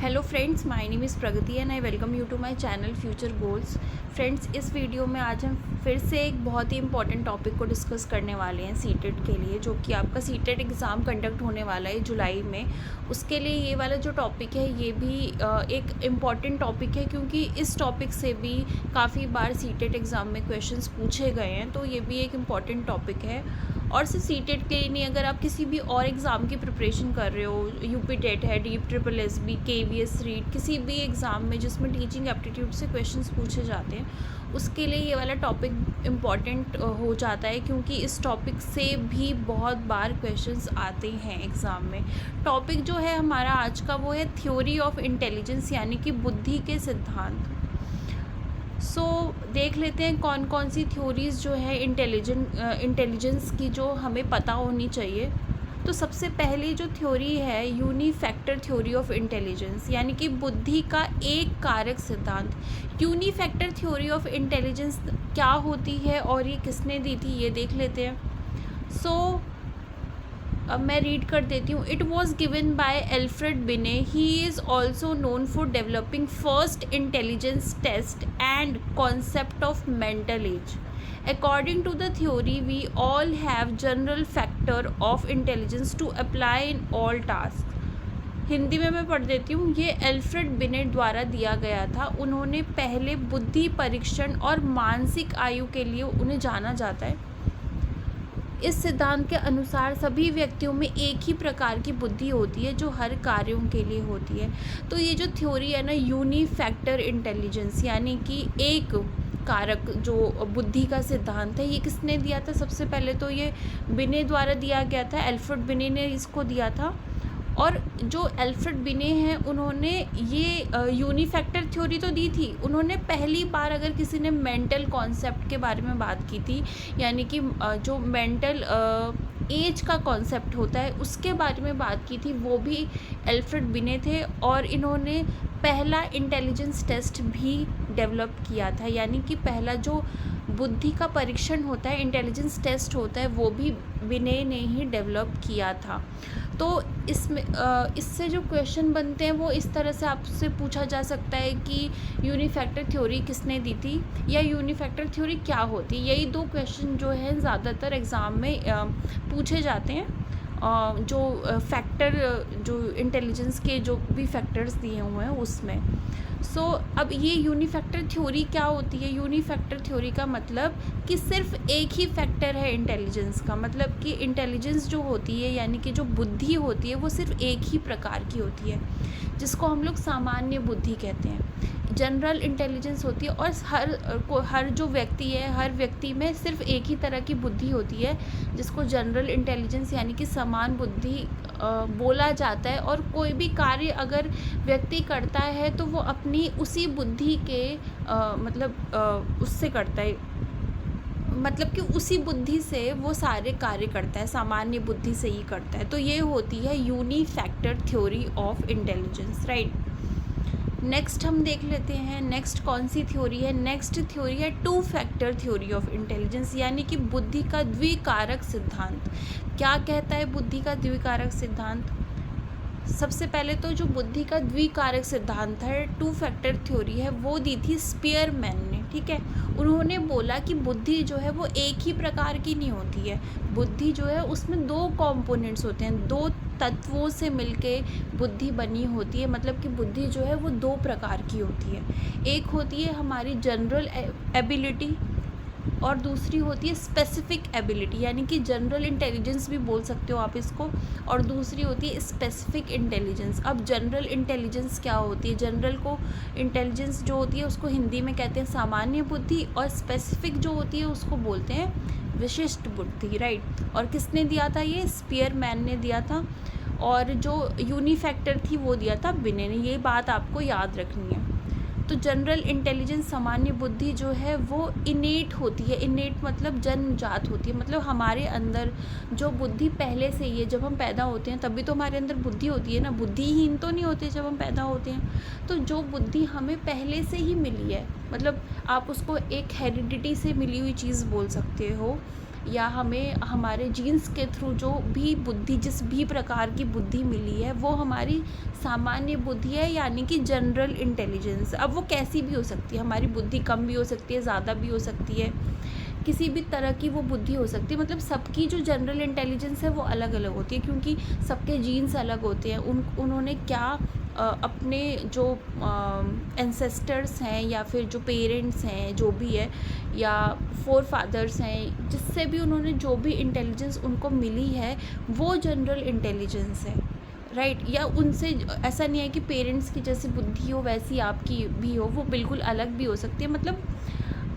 Hello friends, my name is Pragati and I welcome you to my channel future goals. Friends, इस video में आज हम फिर से एक बहुत ही इंपॉर्टेंट टॉपिक को डिस्कस करने वाले हैं सीटेट के लिए, जो कि आपका सीटेट एग्ज़ाम कंडक्ट होने वाला है जुलाई में। उसके लिए ये वाला जो टॉपिक है ये भी एक इम्पॉर्टेंट टॉपिक है, क्योंकि इस टॉपिक से भी काफ़ी बार सीटेट एग्ज़ाम में क्वेश्चंस पूछे गए हैं, तो ये भी एक इम्पॉर्टेंट टॉपिक है। और सिर्फ सीटेट के लिए नहीं, अगर आप किसी भी और एग्ज़ाम की प्रिपरेशन कर रहे हो, यूपी टेट है, D triple S B, KVS REET, किसी भी एग्ज़ाम में जिसमें टीचिंग एप्टीट्यूड से क्वेश्चंस पूछे जाते हैं, उसके लिए ये वाला टॉपिक इम्पॉर्टेंट हो जाता है, क्योंकि इस टॉपिक से भी बहुत बार क्वेश्चंस आते हैं एग्ज़ाम में। टॉपिक जो है हमारा आज का वो है थ्योरी ऑफ इंटेलिजेंस, यानी कि बुद्धि के सिद्धांत। देख लेते हैं कौन कौन सी थ्योरीज़ जो है इंटेलिजेंस की जो हमें पता होनी चाहिए। तो सबसे पहली जो थ्योरी है यूनिफैक्टर थ्योरी ऑफ इंटेलिजेंस, यानी कि बुद्धि का एक कारक सिद्धांत। यूनिफैक्टर थ्योरी ऑफ इंटेलिजेंस क्या होती है और ये किसने दी थी, ये देख लेते हैं। अब मैं रीड कर देती हूँ। It was given by Alfred Binet. He is also known for developing first intelligence test and concept of mental age. According to the theory, we all have general factor of intelligence to apply in all tasks. Hindi में मैं पढ़ देती हूँ। ये Alfred beneath द्वारा दिया गया था। उन्होंने पहले बुद्धि परीक्षण और मानसिक आयु के लिए उन्हें जाना जाता है। इस सिद्धांत के अनुसार सभी व्यक्तियों में एक ही प्रकार की बुद्धि होती है जो हर कार्यों के लिए होती है। तो ये जो थ्योरी है ना, यूनिफैक्टर इंटेलिजेंस, यानी कि एक कारक जो बुद्धि का सिद्धांत है, ये किसने दिया था? सबसे पहले तो ये बिने द्वारा दिया गया था, एल्फ्रेड बिने ने इसको दिया था। और जो एल्फ्रेड बिने हैं, उन्होंने ये यूनिफैक्टर थ्योरी तो दी थी। उन्होंने पहली बार, अगर किसी ने मेंटल कॉन्सेप्ट के बारे में बात की थी, यानी कि जो मेंटल एज का कॉन्सेप्ट होता है उसके बारे में बात की थी, वो भी एल्फ्रेड बिने थे। और इन्होंने पहला इंटेलिजेंस टेस्ट भी डेवलप किया था, यानी कि पहला जो बुद्धि का परीक्षण होता है, इंटेलिजेंस टेस्ट होता है, वो भी बिने ने ही डेवलप किया था। तो इसमें इससे जो क्वेश्चन बनते हैं वो इस तरह से आपसे पूछा जा सकता है कि यूनिफैक्टर थ्योरी किसने दी थी, या यूनिफैक्टर थ्योरी क्या होती है। यही दो क्वेश्चन जो हैं ज़्यादातर एग्ज़ाम में पूछे जाते हैं। जो फैक्टर, जो इंटेलिजेंस के जो भी फैक्टर्स दिए हुए हैं उसमें। अब ये यूनिफैक्टर थ्योरी क्या होती है? यूनिफैक्टर थ्योरी का मतलब कि सिर्फ एक ही फैक्टर है इंटेलिजेंस का, मतलब कि इंटेलिजेंस जो होती है, यानी कि जो बुद्धि होती है, वो सिर्फ एक ही प्रकार की होती है, जिसको हम लोग सामान्य बुद्धि कहते हैं। जनरल इंटेलिजेंस होती है, और हर जो व्यक्ति है, हर व्यक्ति में सिर्फ एक ही तरह की बुद्धि होती है, जिसको जनरल इंटेलिजेंस यानी कि समान बुद्धि बोला जाता है। और कोई भी कार्य अगर व्यक्ति करता है तो वो अपनी उसी बुद्धि के उससे करता है, मतलब कि उसी बुद्धि से वो सारे कार्य करता है, सामान्य बुद्धि से ही करता है। तो ये होती है unifactor theory of intelligence, right. Next हम देख लेते हैं, नेक्स्ट कौन सी थ्योरी है? नेक्स्ट थ्योरी है two factor theory of intelligence, यानी कि बुद्धि का द्विकारक सिद्धांत। क्या कहता है बुद्धि का द्विकारक सिद्धांत? सबसे पहले तो जो बुद्धि का द्विकारक सिद्धांत है, टू फैक्टर थ्योरी है, वो दी थी स्पीयरमैन ने, ठीक है। उन्होंने बोला कि बुद्धि जो है वो एक ही प्रकार की नहीं होती है। बुद्धि जो है उसमें दो कंपोनेंट्स होते हैं, दो तत्वों से मिलके बुद्धि बनी होती है। मतलब कि बुद्धि जो है वो दो प्रकार की होती है। एक होती है हमारी जनरल एबिलिटी, और दूसरी होती है स्पेसिफिक एबिलिटी, यानी कि जनरल इंटेलिजेंस भी बोल सकते हो आप इसको, और दूसरी होती है स्पेसिफिक इंटेलिजेंस। अब जनरल इंटेलिजेंस क्या होती है? जनरल को इंटेलिजेंस जो होती है उसको हिंदी में कहते हैं सामान्य बुद्धि, और स्पेसिफिक जो होती है उसको बोलते हैं विशिष्ट बुद्धि, राइट। और किसने दिया था? ये स्पीयरमैन ने दिया था। और जो यूनिफैक्टर थी वो दिया था बिने ने। ये बात आपको याद रखनी है। तो जनरल इंटेलिजेंस, सामान्य बुद्धि जो है वो इनेट होती है। इनेट मतलब जन्मजात होती है, मतलब हमारे अंदर जो बुद्धि पहले से ही है। जब हम पैदा होते हैं तभी तो हमारे अंदर बुद्धि होती है ना, बुद्धिहीन तो नहीं होते जब हम पैदा होते हैं। तो जो बुद्धि हमें पहले से ही मिली है, मतलब आप उसको एक हेरिडिटी से मिली हुई चीज़ बोल सकते हो, या हमें हमारे जीन्स के थ्रू जो भी बुद्धि, जिस भी प्रकार की बुद्धि मिली है, वो हमारी सामान्य बुद्धि है, यानी कि जनरल इंटेलिजेंस। अब वो कैसी भी हो सकती है, हमारी बुद्धि कम भी हो सकती है, ज़्यादा भी हो सकती है, किसी भी तरह की वो बुद्धि हो सकती है। मतलब सबकी जो जनरल इंटेलिजेंस है वो अलग अलग होती है, क्योंकि सबके जीन्स अलग होते हैं। उन्होंने क्या अपने जो एंसेस्टर्स हैं या फिर जो पेरेंट्स हैं, जो भी है, या फोर फादर्स हैं, जिससे भी उन्होंने जो भी इंटेलिजेंस उनको मिली है, वो जनरल इंटेलिजेंस है, राइट। या उनसे ऐसा नहीं है कि पेरेंट्स की जैसी बुद्धि हो वैसी आपकी भी हो, वो बिल्कुल अलग भी हो सकती है। मतलब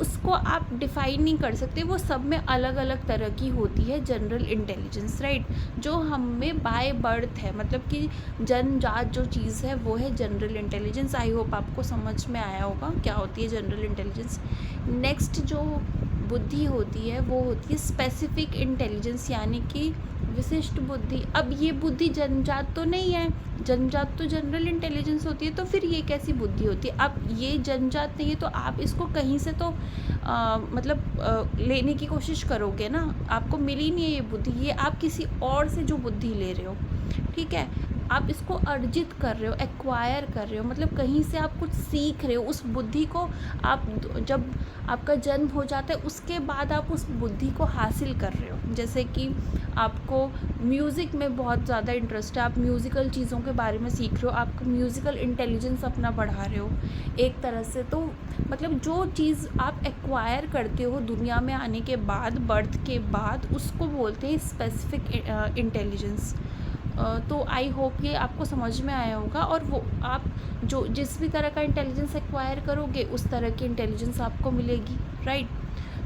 उसको आप डिफ़ाइन नहीं कर सकते, वो सब में अलग अलग तरह की होती है जनरल इंटेलिजेंस, राइट। जो हम में बाय बर्थ है, मतलब कि जन्मजात जो चीज़ है वो है जनरल इंटेलिजेंस। आई होप आपको समझ में आया होगा क्या होती है जनरल इंटेलिजेंस। नेक्स्ट जो बुद्धि होती है वो होती है स्पेसिफिक इंटेलिजेंस, यानी कि विशिष्ट बुद्धि। अब ये बुद्धि जन्मजात तो नहीं है, जन्मजात तो जनरल इंटेलिजेंस होती है, तो फिर ये कैसी बुद्धि होती है। अब ये जन्मजात नहीं है तो आप इसको कहीं से तो लेने की कोशिश करोगे ना, आपको मिली नहीं है ये बुद्धि, ये आप किसी और से जो बुद्धि ले रहे हो, ठीक है, आप इसको अर्जित कर रहे हो, एक्वायर कर रहे हो, मतलब कहीं से आप कुछ सीख रहे हो। उस बुद्धि को आप जब आपका जन्म हो जाता है उसके बाद आप उस बुद्धि को हासिल कर रहे हो। जैसे कि आपको म्यूज़िक में बहुत ज़्यादा इंटरेस्ट है, आप म्यूज़िकल चीज़ों के बारे में सीख रहे हो, आप म्यूज़िकल इंटेलिजेंस अपना बढ़ा रहे हो एक तरह से। तो मतलब जो चीज़ आप एक्वायर करते हो दुनिया में आने के बाद, बर्थ के बाद, उसको बोलते हैं स्पेसिफिक इंटेलिजेंस। तो आई होप ये आपको समझ में आया होगा। और वो आप जो जिस भी तरह का इंटेलिजेंस एक्वायर करोगे उस तरह की इंटेलिजेंस आपको मिलेगी, राइट।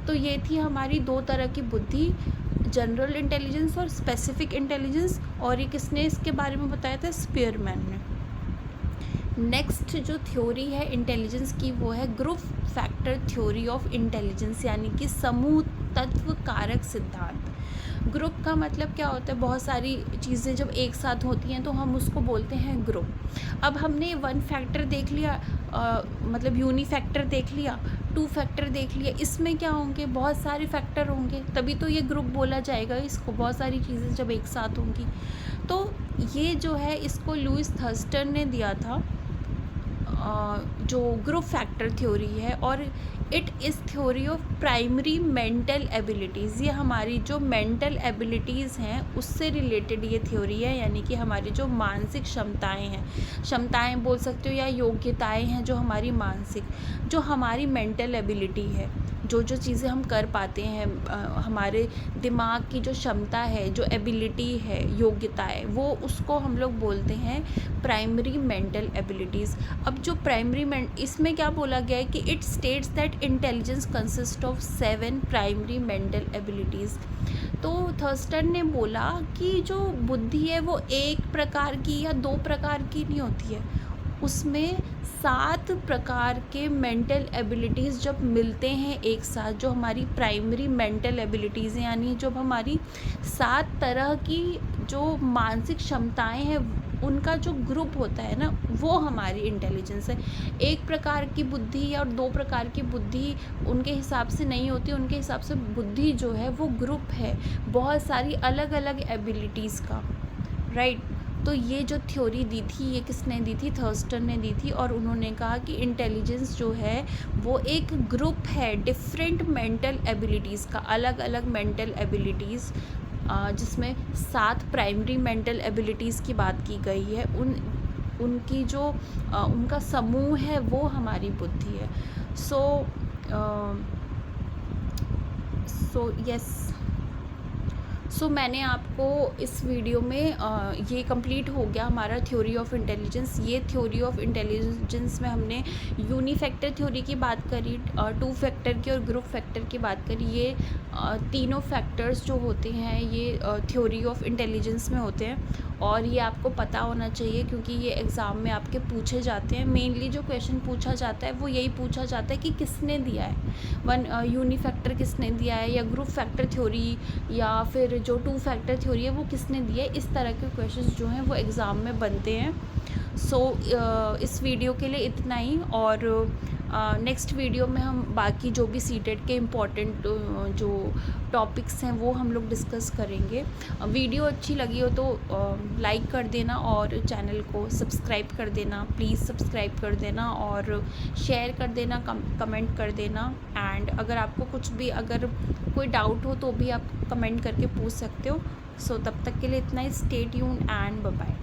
तो ये थी हमारी दो तरह की बुद्धि, जनरल इंटेलिजेंस और स्पेसिफिक इंटेलिजेंस। और ये किसने इसके बारे में बताया था? स्पीयरमैन ने। नेक्स्ट जो थ्योरी है इंटेलिजेंस की वो है group factor theory of intelligence, यानी कि समूह तत्व कारक सिद्धांत। ग्रुप का मतलब क्या होता है? बहुत सारी चीज़ें जब एक साथ होती हैं तो हम उसको बोलते हैं ग्रुप। अब हमने वन फैक्टर देख लिया, मतलब यूनी फैक्टर देख लिया, टू फैक्टर देख लिया, इसमें क्या होंगे? बहुत सारे फैक्टर होंगे, तभी तो ये ग्रुप बोला जाएगा इसको, बहुत सारी चीज़ें जब एक साथ होंगी। तो ये जो है इसको लुइस थर्स्टन ने दिया था, जो ग्रुप फैक्टर थ्योरी है। और it is theory of primary mental abilities. ये हमारी जो मेंटल एबिलिटीज़ हैं उससे रिलेटेड ये थ्योरी है, यानी कि हमारी जो मानसिक क्षमताएं हैं, क्षमताएं बोल सकते हो या योग्यताएं हैं, जो हमारी मानसिक, जो हमारी मेंटल एबिलिटी है, जो जो चीज़ें हम कर पाते हैं, हमारे दिमाग की जो क्षमता है, जो एबिलिटी है, योग्यता है, वो उसको हम लोग बोलते हैं प्राइमरी मेंटल एबिलिटीज़। अब जो इसमें क्या बोला गया है कि it states that intelligence consist of 7 primary mental abilities. तो थर्स्टन ने बोला कि जो बुद्धि है वो एक प्रकार की या दो प्रकार की नहीं होती है, उसमें 7 प्रकार के मेंटल एबिलिटीज़ जब मिलते हैं एक साथ, जो हमारी प्राइमरी मेंटल एबिलिटीज़ हैं, यानी जब हमारी 7 तरह की जो मानसिक क्षमताएं हैं उनका जो ग्रुप होता है ना, वो हमारी इंटेलिजेंस है। एक प्रकार की बुद्धि और 2 प्रकार की बुद्धि उनके हिसाब से नहीं होती, उनके हिसाब से बुद्धि जो है वो ग्रुप है बहुत सारी अलग अलग एबिलिटीज़ का, राइट। तो ये जो थ्योरी दी थी, ये किसने दी थी? थर्स्टन ने दी थी। और उन्होंने कहा कि इंटेलिजेंस जो है वो एक ग्रुप है डिफरेंट मेंटल एबिलिटीज़ का, अलग अलग मेंटल एबिलिटीज़, जिसमें 7 प्राइमरी मेंटल एबिलिटीज़ की बात की गई है, उनकी जो उनका समूह है वो हमारी बुद्धि है। सो मैंने आपको इस वीडियो में ये कंप्लीट हो गया हमारा थ्योरी ऑफ इंटेलिजेंस। ये थ्योरी ऑफ इंटेलिजेंस में हमने यूनी फैक्टर थ्योरी की बात करी, 2 फैक्टर की और ग्रुप फैक्टर की बात करी। ये तीनों फैक्टर्स जो होते हैं ये थ्योरी ऑफ इंटेलिजेंस में होते हैं, और ये आपको पता होना चाहिए क्योंकि ये एग्ज़ाम में आपके पूछे जाते हैं। मेनली जो क्वेश्चन पूछा जाता है वो यही पूछा जाता है कि किसने दिया है यूनी फैक्टर, किसने दिया है, या ग्रुप फैक्टर थ्योरी, या फिर जो 2 फैक्टर थ्योरी है वो किसने दी है। इस तरह के क्वेश्चंस जो हैं वो एग्ज़ाम में बनते हैं। इस वीडियो के लिए इतना ही। और नेक्स्ट वीडियो में हम बाकी जो भी सीटेट के इम्पोर्टेंट जो टॉपिक्स हैं वो हम लोग डिस्कस करेंगे। वीडियो अच्छी लगी हो तो लाइक कर देना और चैनल को सब्सक्राइब कर देना, प्लीज़ सब्सक्राइब कर देना और शेयर कर देना, कमेंट कर देना। एंड अगर आपको कुछ भी अगर कोई डाउट हो तो भी आप कमेंट करके पूछ सकते हो। सो तब तक के लिए इतना ही। Stay tuned and bye bye.